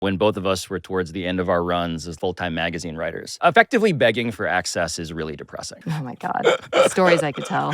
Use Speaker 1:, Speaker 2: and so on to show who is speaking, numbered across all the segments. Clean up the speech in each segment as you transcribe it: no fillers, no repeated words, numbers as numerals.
Speaker 1: when both of us were towards the end of our runs as full-time magazine writers. Effectively begging for access is really depressing.
Speaker 2: Oh my God. Stories I could tell.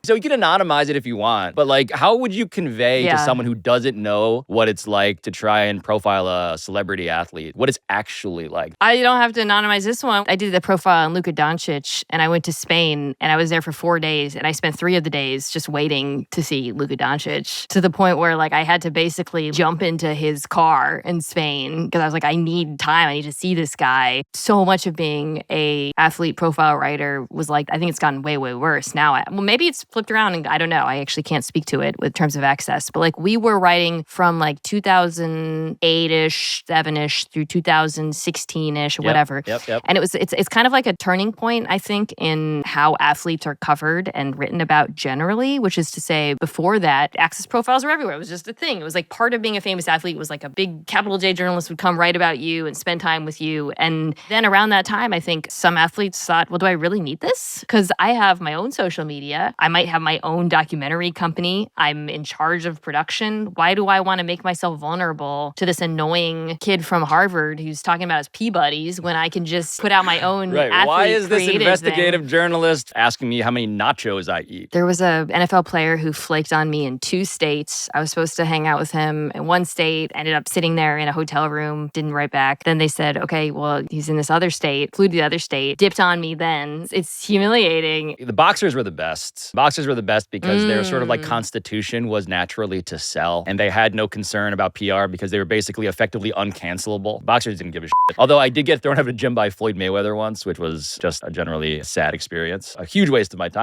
Speaker 1: So you can anonymize it if you want, but like, how would you convey to someone who doesn't know what it's like to try and profile a celebrity athlete, what it's actually like?
Speaker 2: I don't have to anonymize this one. I did the profile on Luka Doncic, and I went to Spain, and I was there for 4 days, and I spent 3 of the days just waiting to see Luka Doncic, to the point where like I had to basically jump into his car in Spain because I was like, I need time. I need to see this guy. So much of being a athlete profile writer was like, I think it's gotten way, way worse now. Well, maybe it's flipped around, and I don't know. I actually can't speak to it with terms of access, but like we were writing from like 2008-ish, 7-ish through 2016-ish or whatever. And it's kind of like a turning point, I think, in how athletes are covered and written about generally, which is to say, before that, access profiles were everywhere. It was just a thing. It was like part of being a famous athlete was like a big capital J journalist would come write about you and spend time with you. And then around that time, I think some athletes thought, well, do I really need this? Because I have my own social media. I might have my own documentary company. I'm in charge of production. Why do I want to make myself vulnerable to this annoying kid from Harvard who's talking about his pee buddies when I can just put out my own athlete
Speaker 1: Why is this investigative
Speaker 2: thing?
Speaker 1: Journalist asking me how many nachos I eat?
Speaker 2: There was a NFL player who flaked on me in 2 states. I was supposed to hang out with him in 1 state, ended up sitting there in a hotel room, didn't write back. Then they said, okay, well, he's in this other state, flew to the other state, dipped on me then. It's humiliating.
Speaker 1: The boxers were the best. Boxers were the best because their sort of like constitution was naturally to sell, and they had no concern about PR because they were basically effectively uncancelable. Boxers didn't give a shit. Although I did get thrown out of a gym by Floyd Mayweather once, which was just a generally sad experience. A huge waste of my time.